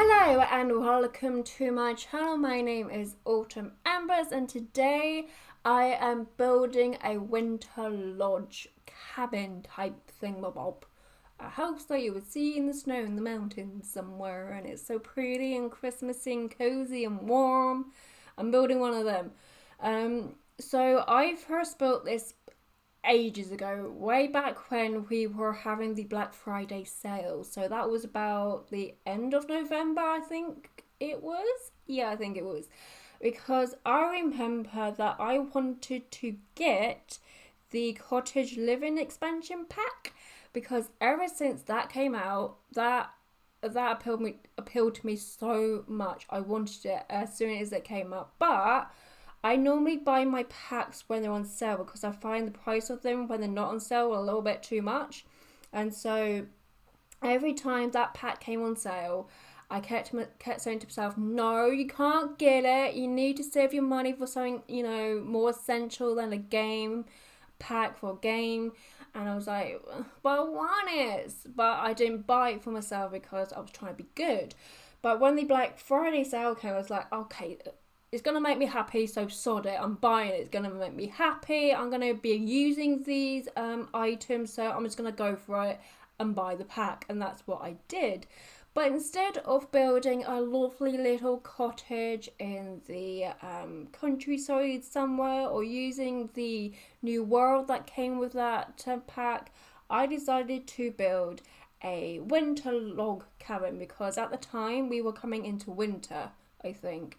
Hello and welcome to my channel. My name is Autumn Ambers and today I am building a winter lodge cabin type thingamabob. A house that you would see in the snow in the mountains somewhere, and it's so pretty and Christmassy and cozy and warm. I'm building one of them. So I first built this ages ago, way back when we were having the Black Friday sale. So that was about the end of November, I think it was. Yeah, I think it was. Because I remember that I wanted to get the cottage living expansion pack because ever since that came out, that appealed to me so much. I wanted it as soon as it came up, but I normally buy my packs when they're on sale because I find the price of them when they're not on sale a little bit too much. And so every time that pack came on sale, I kept saying to myself, no, you can't get it. You need to save your money for something, more essential than a game pack for a game. And I was like, but I want it. But I didn't buy it for myself because I was trying to be good. But when the Black Friday sale came, I was like, okay, it's going to make me happy, so sod it. I'm buying it. It's going to make me happy. I'm going to be using these items, so I'm just going to go for it and buy the pack. And that's what I did. But instead of building a lovely little cottage in the countryside somewhere or using the new world that came with that pack, I decided to build a winter log cabin because at the time we were coming into winter, I think.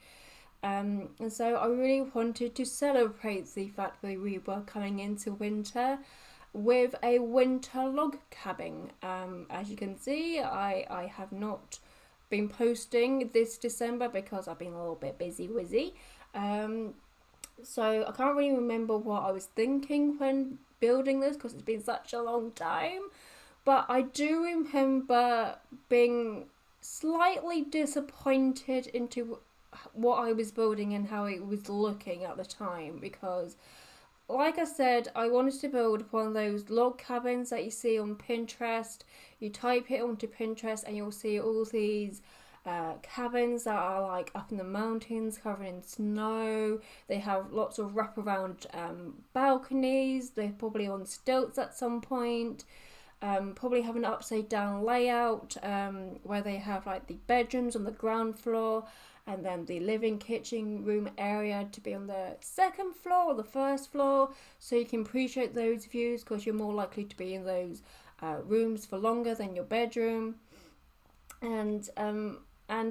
And so I really wanted to celebrate the fact that we were coming into winter with a winter log cabin. As you can see, I have not been posting this December because I've been a little bit busy. So I can't really remember what I was thinking when building this because it's been such a long time. But I do remember being slightly disappointed into what I was building and how it was looking at the time because, like I said, I wanted to build one of those log cabins that you see on Pinterest. You type it onto Pinterest and you'll see all these cabins that are like up in the mountains covered in snow. They have lots of wraparound balconies. They're probably on stilts at some point. Probably have an upside down layout where they have like the bedrooms on the ground floor and then the living kitchen room area to be on the second floor or the first floor, so you can appreciate those views because you're more likely to be in those rooms for longer than your bedroom. And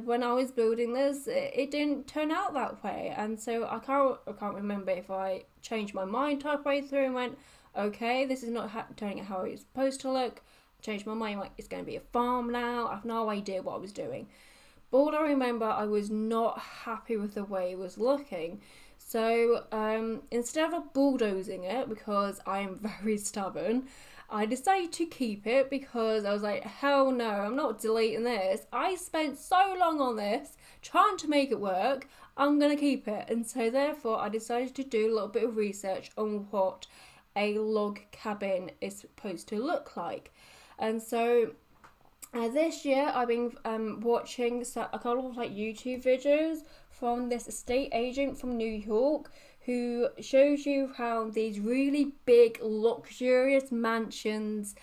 when I was building this, it didn't turn out that way, and so I can't remember if I changed my mind halfway through and went, okay, this is not turning out how it's supposed to look. Changed my mind, like it's going to be a farm now. I have no idea what I was doing. But all I remember, I was not happy with the way it was looking. So instead of bulldozing it, because I am very stubborn, I decided to keep it because I was like, hell no, I'm not deleting this. I spent so long on this, trying to make it work. I'm going to keep it. And so therefore, I decided to do a little bit of research on what a log cabin is supposed to look like. And so this year I've been watching a couple of like YouTube videos from this estate agent from New York who shows you around these really big luxurious mansions,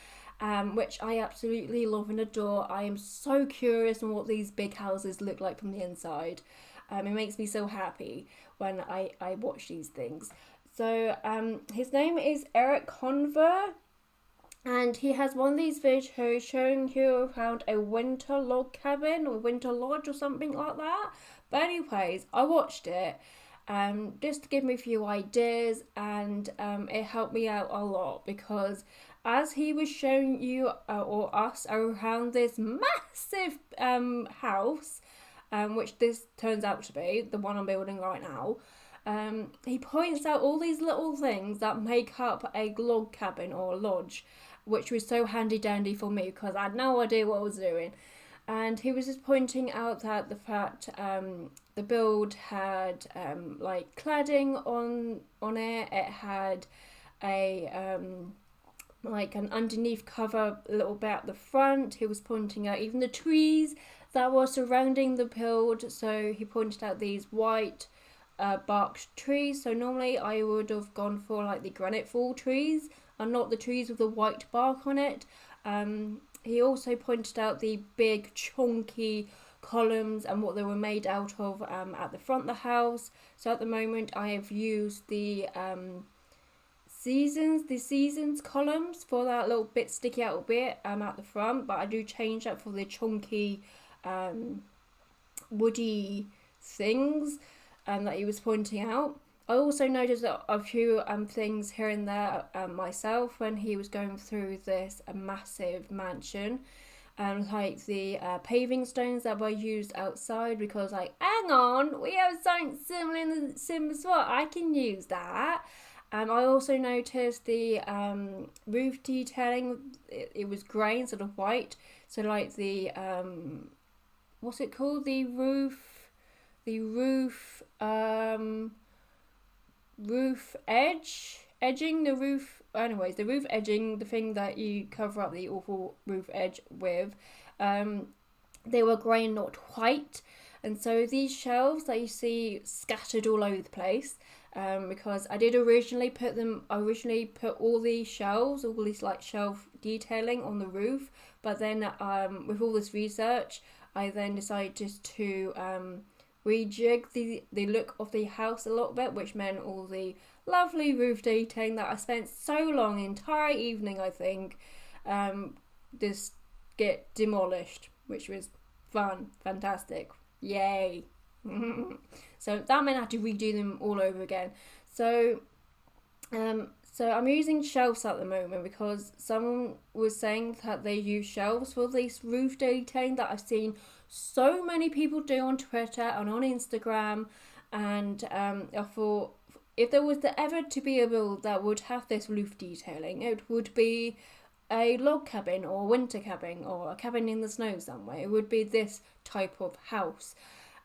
which I absolutely love and adore. I am so curious on what these big houses look like from the inside. It makes me so happy when I watch these things. So his name is Eric Conver, and he has one of these videos showing you around a winter log cabin or winter lodge or something like that. But anyways, I watched it just to give me a few ideas, and it helped me out a lot because as he was showing you or us around this massive house, which this turns out to be, the one I'm building right now, he points out all these little things that make up a log cabin or a lodge, which was so handy dandy for me because I had no idea what I was doing. And he was just pointing out that the fact the build had like cladding on it. It had a like an underneath cover a little bit at the front. He was pointing out even the trees that was surrounding the build. So he pointed out these white barked trees. So normally I would have gone for like the granite fall trees and not the trees with the white bark on it. He also pointed out the big chunky columns and what they were made out of at the front of the house. So at the moment I have used the seasons columns for that little bit sticky out bit at the front, but I do change that for the chunky woody things that he was pointing out. I also noticed a few things here and there myself when he was going through this massive mansion. Like the paving stones that were used outside, because like, hang on, we have something similar in the similar spot, I can use that. I also noticed the roof detailing, it was grey instead of white, so like the what's it called, the roof edging, the roof, anyways, the roof edging, the thing that you cover up the awful roof edge with, they were grey and not white. And so these shelves that you see scattered all over the place, because I did originally put all these shelves, all this like shelf detailing on the roof, but then with all this research I then decided to rejig the look of the house a little bit, which meant all the lovely roof detailing that I spent so long, entire evening I think, just get demolished, which was fun, fantastic, yay. So that meant I had to redo them all over again. So I'm using shelves at the moment because someone was saying that they use shelves for this roof detailing that I've seen so many people do on Twitter and on Instagram, and I thought if there was ever to be a build that would have this roof detailing, it would be a log cabin or a winter cabin or a cabin in the snow somewhere. It would be this type of house.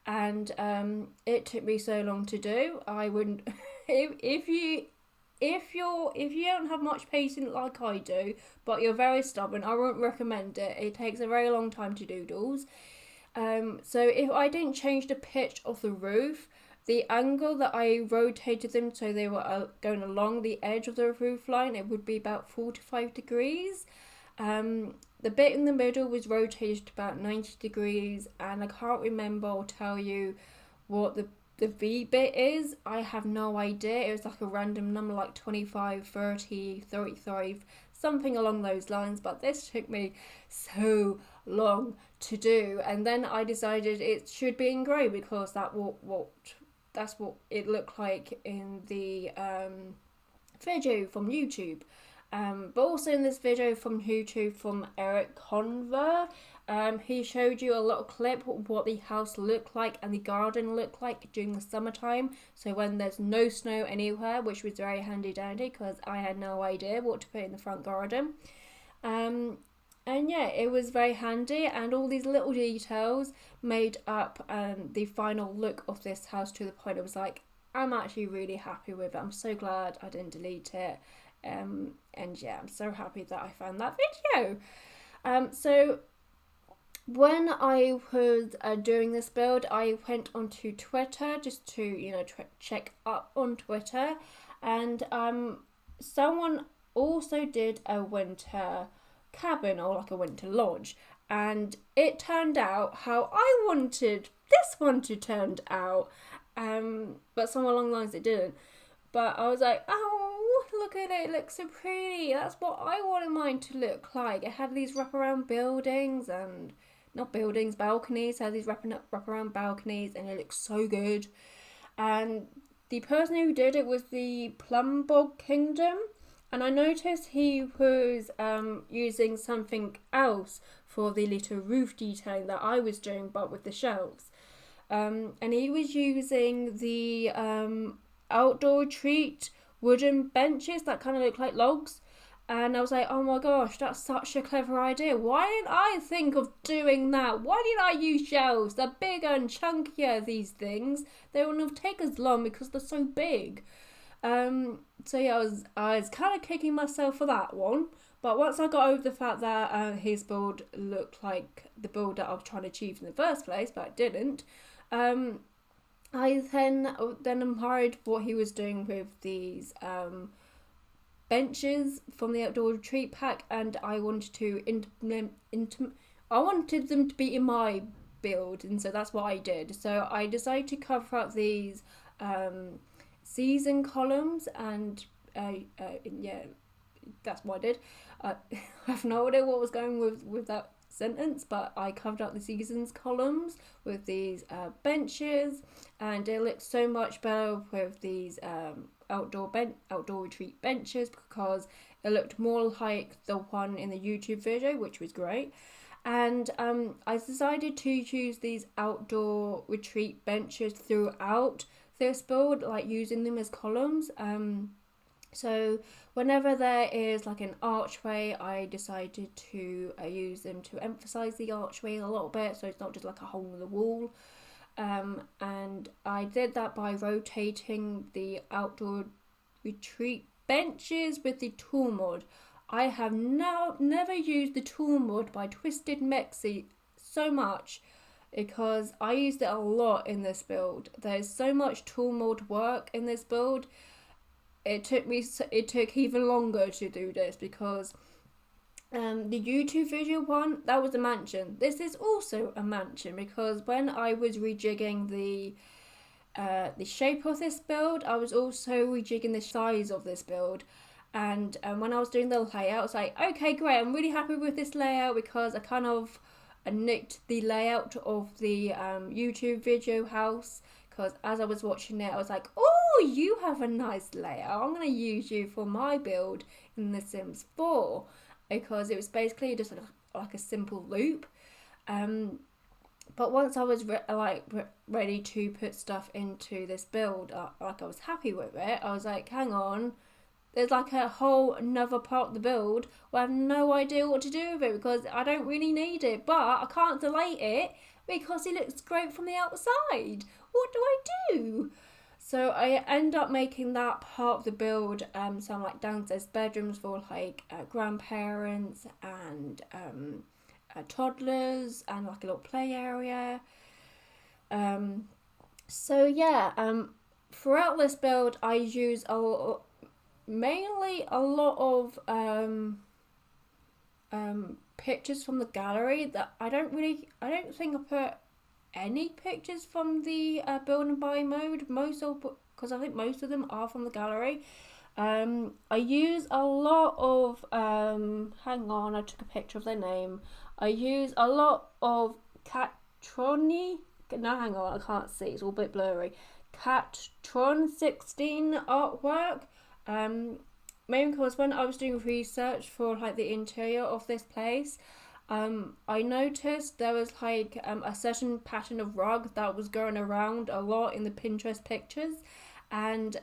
And it took me so long to do. I wouldn't if you don't have much patience like I do, but you're very stubborn, I won't recommend it. It takes a very long time to doodles. So if I didn't change the pitch of the roof, the angle that I rotated them so they were going along the edge of the roof line, it would be about 45 degrees. The bit in the middle was rotated about 90 degrees, and I can't remember or tell you what the V bit is. I have no idea. It was like a random number, like 25, 30, 35, something along those lines, but this took me so long to do. And then I decided it should be in grey because that's what it looked like in the video from YouTube. But also in this video from YouTube from Eric Conver, he showed you a little clip of what the house looked like and the garden looked like during the summertime. So when there's no snow anywhere, which was very handy dandy because I had no idea what to put in the front garden. And yeah, it was very handy, and all these little details made up the final look of this house to the point it was like, I'm actually really happy with it. I'm so glad I didn't delete it. And yeah, I'm so happy that I found that video. So when I was doing this build, I went onto Twitter just to check up on Twitter, and someone also did a winter cabin or like a winter lodge, and it turned out how I wanted this one to turn out, but somewhere along the lines it didn't. But I was like, oh, look at it, it looks so pretty. That's what I wanted mine to look like. It had these wraparound buildings, and not buildings, balconies. It had these wraparound balconies, and it looks so good. And the person who did it was the Plumbog Kingdom, and I noticed he was using something else for the little roof detailing that I was doing, but with the shelves. And he was using the outdoor treat wooden benches that kind of look like logs, and I was like, oh my gosh, that's such a clever idea. Why didn't I think of doing that? Why did I use shelves? They're bigger and chunkier, these things. They wouldn't have taken as long because they're so big. So yeah, I was kind of kicking myself for that one, But once I got over the fact that his build looked like the build that I was trying to achieve in the first place, but it didn't, I then admired what he was doing with these benches from the outdoor retreat pack, and I wanted to I wanted them to be in my build, and so that's what I did. So I decided to cover up these season columns, and yeah, that's what I did. I have no idea what was going with that sentence, but I covered up the seasons columns with these benches, and it looks so much better with these outdoor retreat benches, because it looked more like the one in the YouTube video, which was great. And I decided to use these outdoor retreat benches throughout this build, like using them as columns. So whenever there is like an archway, I decided to use them to emphasize the archway a little bit, so it's not just like a hole in the wall. And I did that by rotating the outdoor retreat benches with the tool mod. I have never used the tool mod by Twisted Mexi so much, because I used it a lot in this build. There's so much tool mod work in this build. It took even longer to do this, because the YouTube video one, that was a mansion. This is also a mansion, because when I was rejigging the shape of this build, I was also rejigging the size of this build. And when I was doing the layout, I was like, okay, great, I'm really happy with this layout, because I kind of nicked the layout of the YouTube video house, because as I was watching it, I was like, oh, you have a nice layout, I'm going to use you for my build in The Sims 4, because it was basically just like a simple loop. But once I was ready to put stuff into this build, like I was happy with it, I was like, hang on, there's like a whole another part of the build where I have no idea what to do with it, because I don't really need it, but I can't delete it because it looks great from the outside. What do I do? So I end up making that part of the build some like downstairs bedrooms for like grandparents and toddlers, and like a little play area. So yeah, throughout this build I use mainly a lot of pictures from the gallery. That I don't think I put any pictures from the build and buy mode, because I think most of them are from the gallery. I use a lot of hang on, I took a picture of their name. I use a lot of Catron, hang on, I can't see, it's all a bit blurry. Catron 16 artwork. Mainly because when I was doing research for like the interior of this place, I noticed there was like a certain pattern of rug that was going around a lot in the Pinterest pictures, and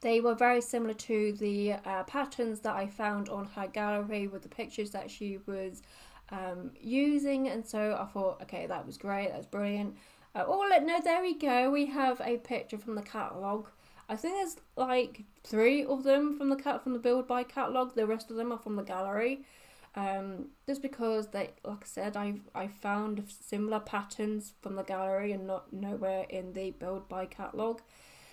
they were very similar to the patterns that I found on her gallery with the pictures that she was using. And so I thought, okay, that was great, that's brilliant. No, there we go, we have a picture from the catalogue. I think there's like 3 of them from the build by catalogue. The rest of them are from the gallery. Just because like I said, I found similar patterns from the gallery and not nowhere in the build by catalogue.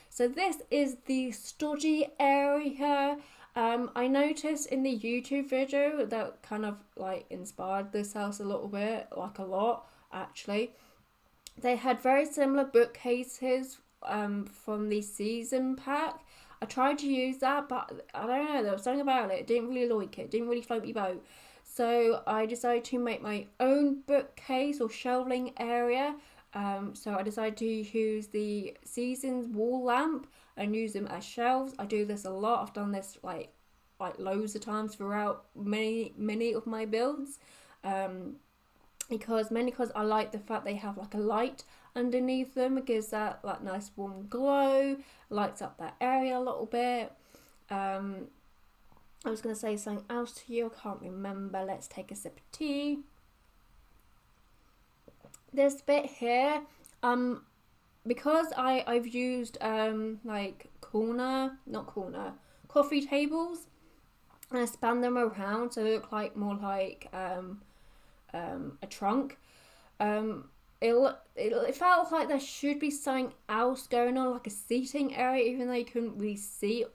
So this is the study area. I noticed in the YouTube video that kind of like inspired this house a little bit, like a lot actually. They had very similar bookcases from the season pack. I tried to use that, but I don't know, there was something about it. Didn't really like it. Didn't really float me boat. So I decided to make my own bookcase or shelving area. So I decided to use the seasons wall lamp and use them as shelves. I do this a lot. I've done this like loads of times throughout many of my builds. Because I like the fact they have like a light underneath them. It gives that like nice warm glow, lights up that area a little bit. I was going to say something else to you, I can't remember. Let's take a sip of tea. This bit here, because I've used like coffee tables, and I span them around so they look like more like a trunk. It felt like there should be something else going on, like a seating area, even though you couldn't really sit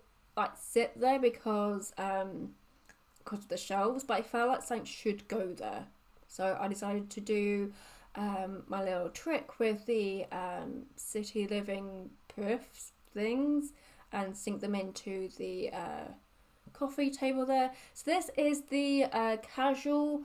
there because of the shelves. But I felt like something should go there, so I decided to do my little trick with the city living puffs things and sink them into the coffee table there. So this is the casual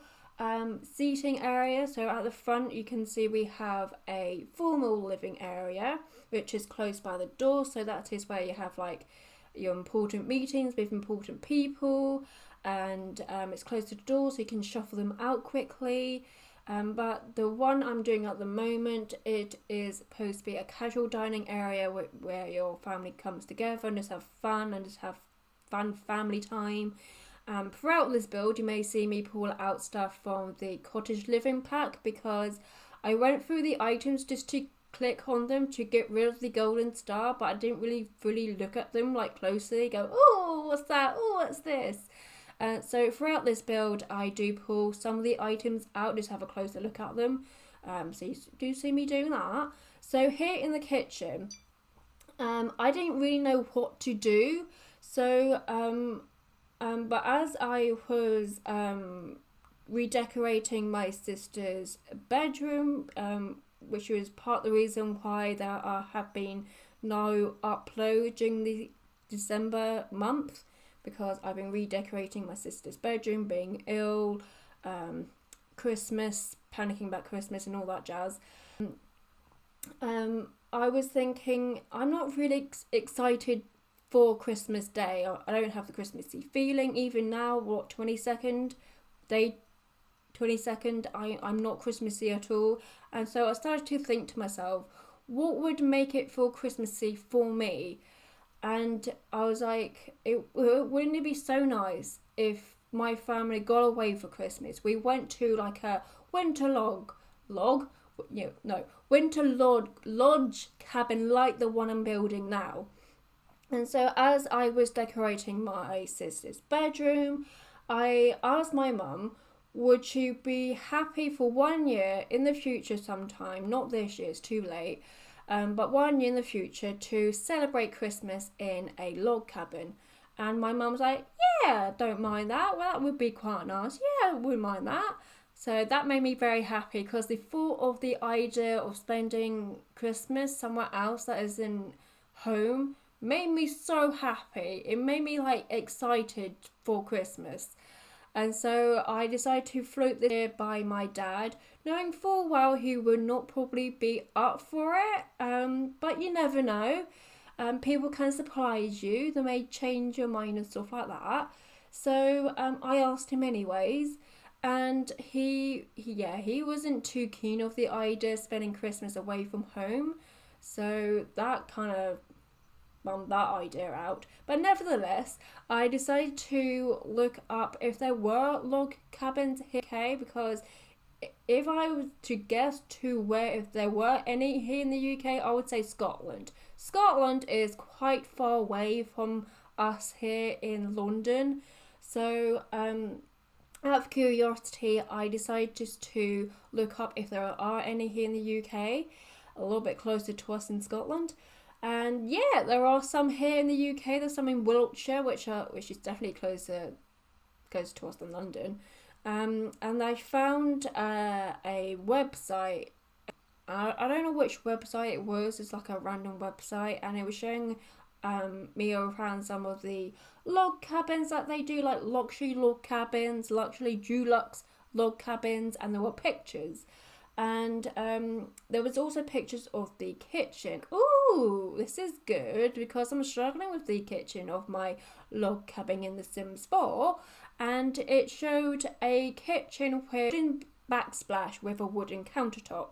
seating area. So at the front you can see we have a formal living area which is close by the door, so that is where you have like your important meetings with important people, and it's close to the door so you can shuffle them out quickly. But the one I'm doing at the moment, it is supposed to be a casual dining area where your family comes together and just have fun and just have fun family time. Throughout this build, you may see me pull out stuff from the cottage living pack because I went through the items just to click on them to get rid of the golden star, but I didn't really fully look at them like closely, go, oh, what's that? Oh, what's this? So throughout this build, I do pull some of the items out, just have a closer look at them. So you do see me doing that. So here in the kitchen, I didn't really know what to do. So, but as I was redecorating my sister's bedroom, which was part of the reason why there have been no uploads during the December month, because I've been redecorating my sister's bedroom, being ill, Christmas, panicking about Christmas and all that jazz. I was thinking, I'm not really excited for Christmas Day. I don't have the Christmassy feeling. Even now, 22nd, I'm not Christmassy at all. And so I started to think to myself, what would make it feel Christmassy for me? And I was like, wouldn't it be so nice if my family got away for Christmas? We went to like a winter winter lodge cabin like the one I'm building now. And so as I was decorating my sister's bedroom, I asked my mum, would she be happy for 1 year in the future sometime, not this year, it's too late, but 1 year in the future to celebrate Christmas in a log cabin? And my mum's like, yeah, don't mind that. Well, that would be quite nice. Yeah, I wouldn't mind that. So that made me very happy because the thought of the idea of spending Christmas somewhere else that isn't home made me so happy. It made me like excited for Christmas. And so I decided to float this idea by my dad, knowing full well he would not probably be up for it. But you never know. People can surprise you. They may change your mind and stuff like that. So I asked him anyways. And he wasn't too keen of the idea of spending Christmas away from home. So that kind of bummed that idea out. But nevertheless, I decided to look up if there were log cabins here, okay? Because if I was to guess to where, if there were any here in the UK, I would say Scotland. Scotland is quite far away from us here in London. So, out of curiosity, I decided just to look up if there are any here in the UK, a little bit closer to us in Scotland. And yeah, there are some here in the UK. There's some in Wiltshire, which is definitely closer to us than London. And I found a website. I don't know which website it was. It's like a random website, and it was showing me around some of the log cabins that they do, like luxury log cabins, luxury deluxe log cabins, and there were pictures. And there was also pictures of the kitchen. Ooh, this is good because I'm struggling with the kitchen of my log cabin in The Sims 4. And it showed a kitchen with a wooden backsplash with a wooden countertop.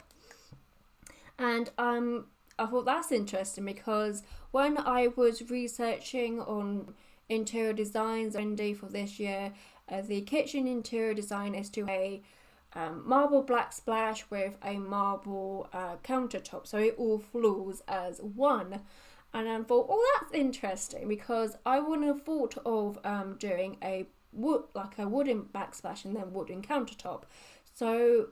And I thought that's interesting because when I was researching on interior designs for this year, the kitchen interior design is to a marble backsplash with a marble countertop, so it all flows as one. And I thought, oh, that's interesting because I wouldn't have thought of doing a wood, like a wooden backsplash and then wooden countertop. So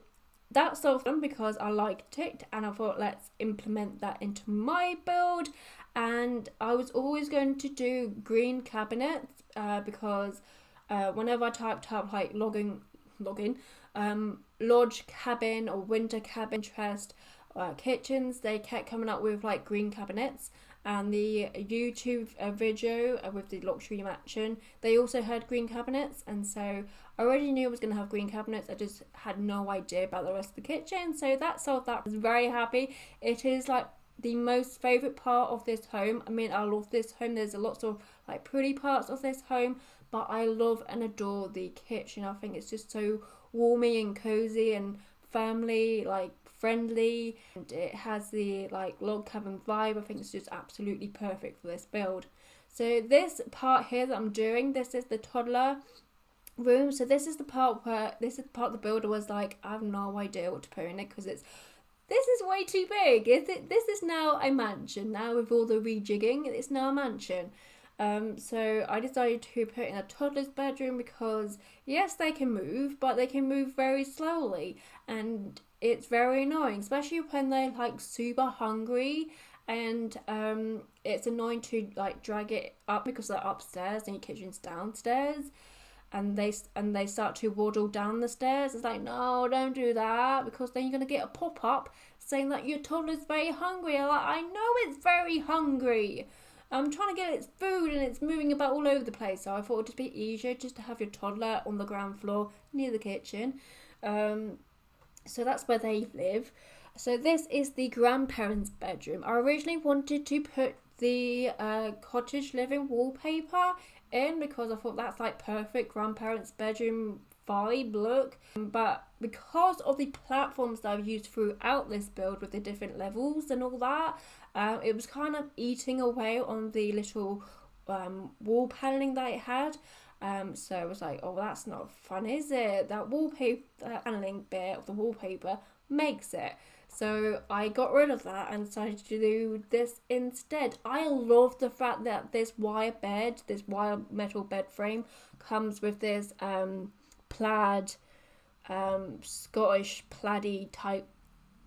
that's so fun because I liked it, and I thought let's implement that into my build. And I was always going to do green cabinets because whenever I typed up like lodge cabin or winter cabin interest kitchens, they kept coming up with like green cabinets. And the YouTube video with the luxury mansion, they also had green cabinets, and so I already knew I was going to have green cabinets. I just had no idea about the rest of the kitchen, so that solved that. I was very happy. It is like the most favourite part of this home. I mean, I love this home. There's a lots of like pretty parts of this home, but I love and adore the kitchen. I think it's just so warmy and cozy and family like friendly, and it has the like log cabin vibe. I think it's just absolutely perfect for this build. So this part here that I'm doing, this is the toddler room. So this is the part the builder was like, I have no idea what to put in it because this is way too big. This is now a mansion now with all the rejigging. It's now a mansion. So I decided to put in a toddler's bedroom because yes, they can move, but they can move very slowly, and it's very annoying, especially when they're like super hungry, and it's annoying to like drag it up because they're upstairs and your kitchen's downstairs, and they start to waddle down the stairs. It's like, no, don't do that, because then you're gonna get a pop-up saying that your toddler's very hungry. I'm like, I know it's very hungry. I'm trying to get its food and it's moving about all over the place. So I thought it'd just be easier just to have your toddler on the ground floor near the kitchen. So that's where they live. So this is the grandparents' bedroom. I originally wanted to put the cottage living wallpaper in because I thought that's like perfect grandparents' bedroom vibe look, but because of the platforms that I've used throughout this build with the different levels and all that, it was kind of eating away on the little wall paneling that it had. So I was like, oh, that's not fun, is it? That wallpaper paneling bit of the wallpaper makes it. So I got rid of that and decided to do this instead. I love the fact that this wire metal bed frame comes with this plaid, Scottish plaiddy type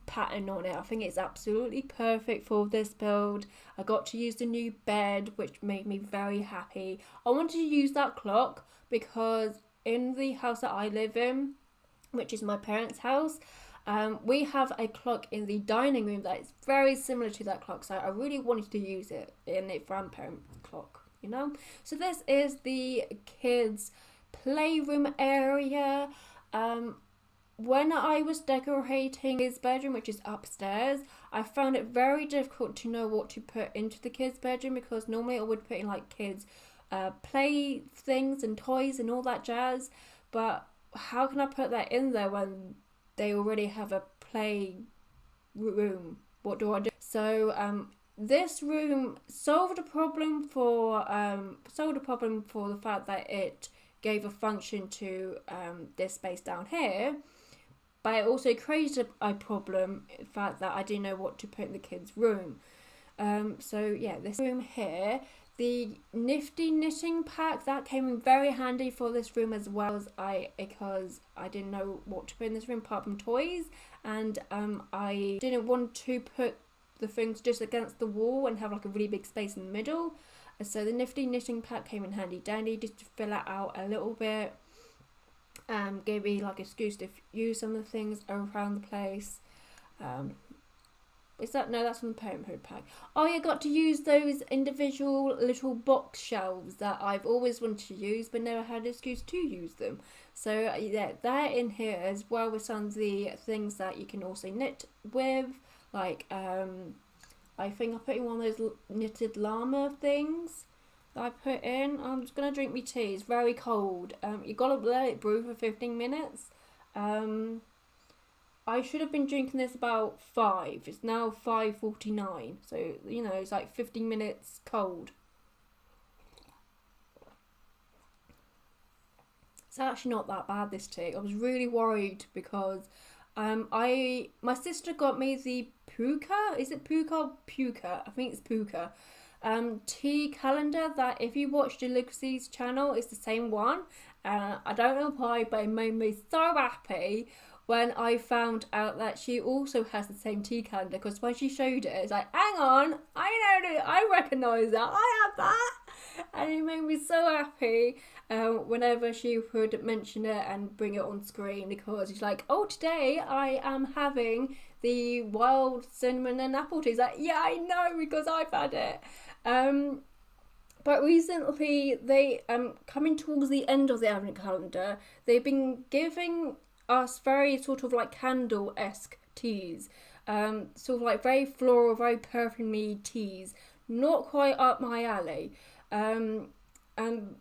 pattern on it. I think it's absolutely perfect for this build. I got to use the new bed, which made me very happy. I wanted to use that clock because in the house that I live in, which is my parents' house, we have a clock in the dining room that is very similar to that clock, so I really wanted to use it in the grandparent clock, you know. So this is the kids' playroom area. When I was decorating his bedroom, which is upstairs, I found it very difficult to know what to put into the kids' bedroom because normally I would put in like kids' play things and toys and all that jazz, but how can I put that in there when they already have a play room? What do I do? So this room solved a problem for the fact that it gave a function to this space down here, but it also created a problem, the fact that I didn't know what to put in the kids' room. So yeah, this room here, the nifty knitting pack, that came in very handy for this room as well, because I didn't know what to put in this room apart from toys, and I didn't want to put the things just against the wall and have like a really big space in the middle. So the nifty knitting pack came in handy dandy just to fill it out a little bit. Gave me like excuse to use some of the things around the place. That's from the Parenthood pack. Oh, I got to use those individual little box shelves that I've always wanted to use but never had an excuse to use them. So yeah, they're in here as well with some of the things that you can also knit with, like I think I put in one of those knitted llama things that I put in. I'm just gonna drink my tea. It's very cold. You gotta let it brew for 15 minutes. I should have been drinking this about 5. It's now 5:49. So you know, it's like 15 minutes cold. It's actually not that bad, this tea. I was really worried because my sister got me the Puka. Is it Puka or Puka? I think it's Puka. tea calendar that if you watch Deluxe's channel, it's the same one. I don't know why, but it made me so happy when I found out that she also has the same tea calendar, because when she showed it, it's like, hang on, I know, I recognise that, I have that. And it made me so happy whenever she would mention it and bring it on screen, because she's like, oh, today I am having the wild cinnamon and apple tea. It's like, yeah, I know, because I've had it. But recently, they coming towards the end of the advent calendar, they've been giving us very sort of like candle-esque teas, sort of like very floral, very perfumey teas, not quite up my alley. And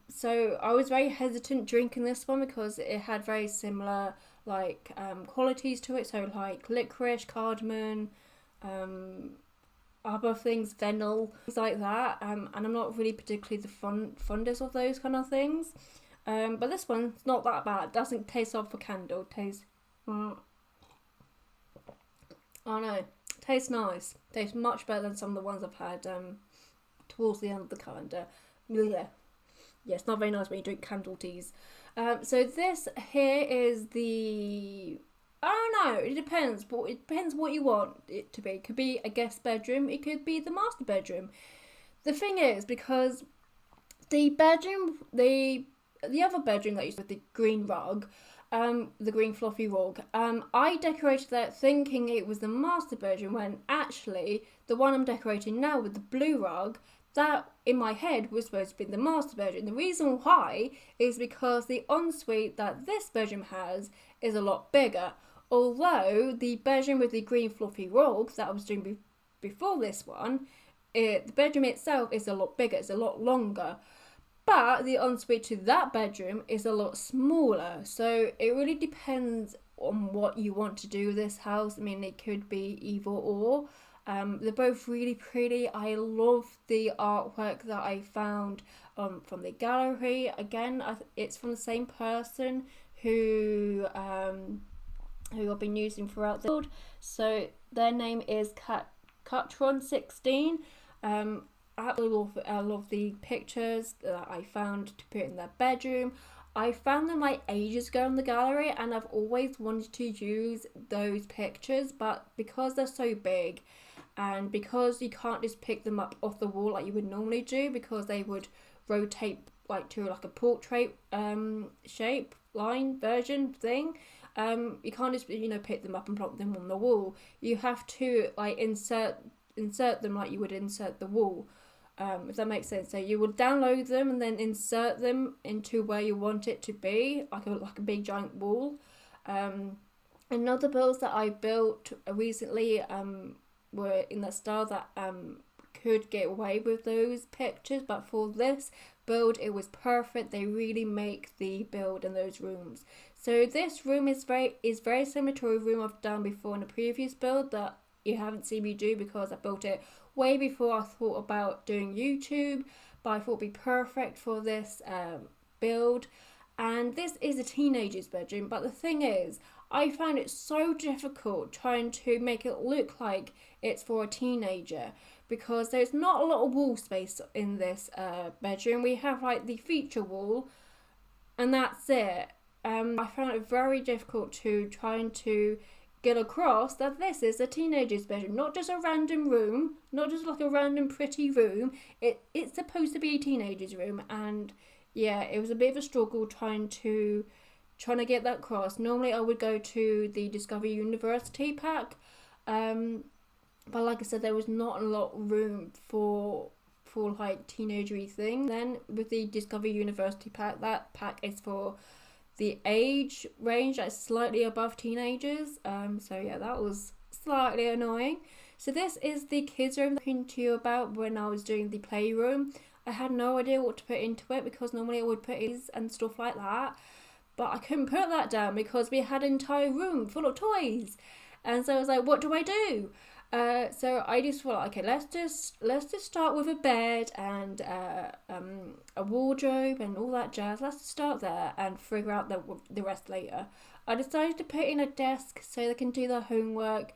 so I was very hesitant drinking this one because it had very similar like qualities to it, so like licorice, cardamom, other things, fennel, things like that, and I'm not really particularly the fondest of those kind of things. But this one's not that bad. Doesn't taste off a candle. Tastes, oh no, tastes nice. Tastes much better than some of the ones I've had towards the end of the calendar. Yeah, it's not very nice when you drink candle teas. So this here is the, I don't know, it depends. But it depends what you want it to be. It could be a guest bedroom. It could be the master bedroom. The thing is, because the bedroom, the other bedroom that used with the green rug, the green fluffy rug, I decorated that thinking it was the master bedroom, when actually the one I'm decorating now with the blue rug, that in my head was supposed to be the master bedroom. The reason why is because the ensuite that this bedroom has is a lot bigger. Although the bedroom with the green fluffy rug that I was doing before this one, the bedroom itself is a lot bigger, it's a lot longer. But the ensuite to that bedroom is a lot smaller. So it really depends on what you want to do with this house. I mean, it could be either or. They're both really pretty. I love the artwork that I found from the gallery. Again, it's from the same person who I've been using throughout the world. So their name is Catron16. I love the pictures that I found to put in their bedroom. I found them like ages ago in the gallery, and I've always wanted to use those pictures, but because they're so big and because you can't just pick them up off the wall like you would normally do, because they would rotate like to like a portrait shape line version thing, you can't just pick them up and plop them on the wall. You have to like insert them like you would insert the wall. If that makes sense. So you would download them and then insert them into where you want it to be, like a big giant wall. Another builds that I built recently were in that style that could get away with those pictures, but for this build it was perfect. They really make the build in those rooms. So this room is very similar to a room I've done before in a previous build that you haven't seen me do, because I built it way before I thought about doing YouTube, but I thought it'd be perfect for this build. And this is a teenager's bedroom, but the thing is, I found it so difficult trying to make it look like it's for a teenager, because there's not a lot of wall space in this bedroom. We have like the feature wall and that's it. I found it very difficult trying to get across that this is a teenager's bedroom, not just a random room, not just like a random pretty room. It's supposed to be a teenager's room, and yeah, it was a bit of a struggle trying to get that across. Normally I would go to the Discover University pack, but like I said, there was not a lot of room for like teenagery things. Then with the Discover University pack, that pack is for the age range that's slightly above teenagers. So yeah, that was slightly annoying. So this is the kids room that I talked to you about when I was doing the playroom. I had no idea what to put into it, because normally I would put these and stuff like that, but I couldn't put that down because we had an entire room full of toys. And so I was like, what do I do? So I just thought, okay, let's just start with a bed and a wardrobe and all that jazz. Let's start there and figure out the rest later. I decided to put in a desk so they can do their homework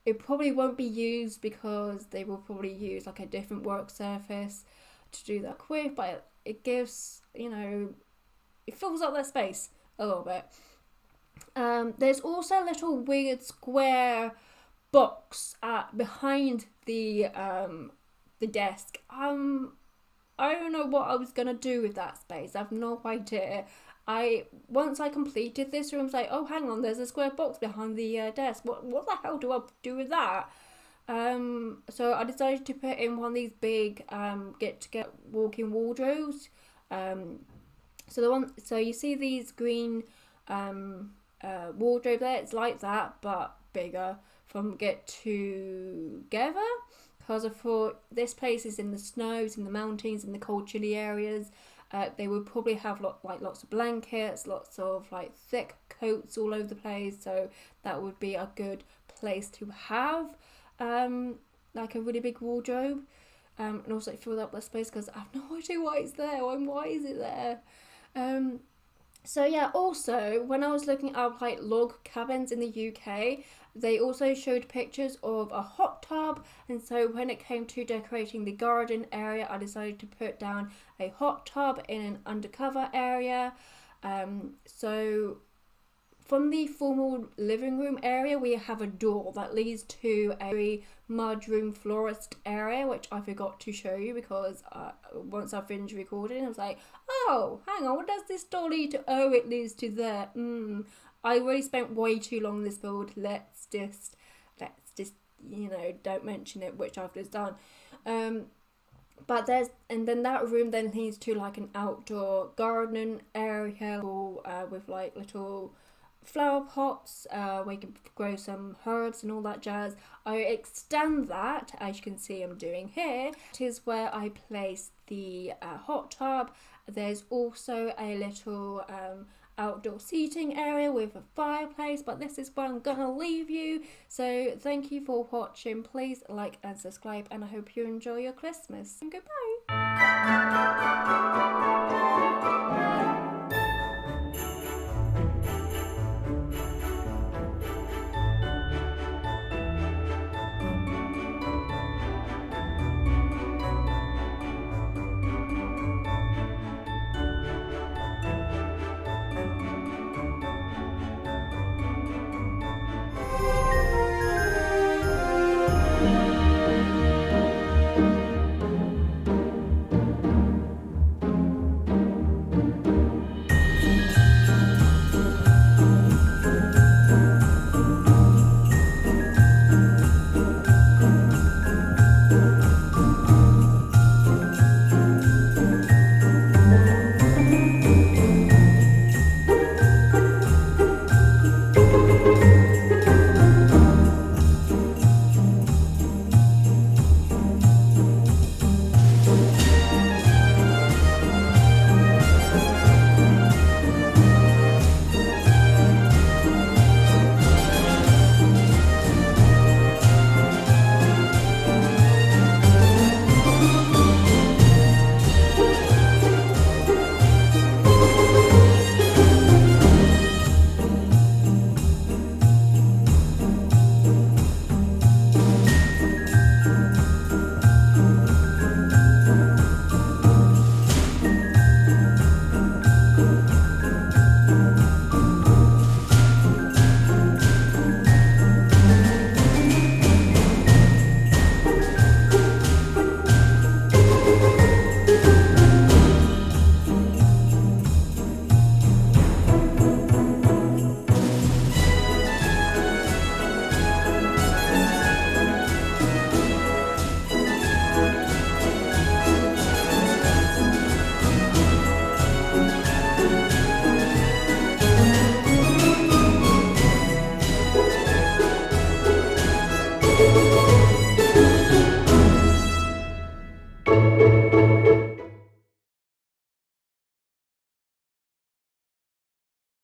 it probably won't be used because they will probably use like a different work surface to do that with, but it gives, it fills up their space a little bit. There's also a little weird square box behind the desk. I don't know what I was gonna do with that space. I have no idea. Once I completed this room, I was like, oh, hang on, there's a square box behind the desk. What the hell do I do with that? So I decided to put in one of these big get walk-in wardrobes. So you see these green wardrobe there. It's like that, but bigger from Get Together. Because I thought this place is in the snows, in the mountains, in the cold, chilly areas. They would probably have lots of blankets, lots of like thick coats all over the place. So that would be a good place to have like a really big wardrobe. And also fill up that space because I have no idea why it's there. Why is it there? So yeah, also when I was looking up like log cabins in the UK, they also showed pictures of a hot tub, and so when it came to decorating the garden area, I decided to put down a hot tub in an undercover area. So from the formal living room area, we have a door that leads to a mudroom florist area, which I forgot to show you because once I finished recording, I was like, oh, hang on, what does this door lead to? Oh, it leads to there. I already spent way too long in this build. Let's just don't mention it, which I've just done. But then that room then leads to like an outdoor garden area with like little flower pots where you can grow some herbs and all that jazz. I extend that, as you can see I'm doing here. It is where I place the hot tub. There's also a little outdoor seating area with a fireplace, but this is where I'm gonna leave you. So thank you for watching. Please like and subscribe, and I hope you enjoy your Christmas. And goodbye.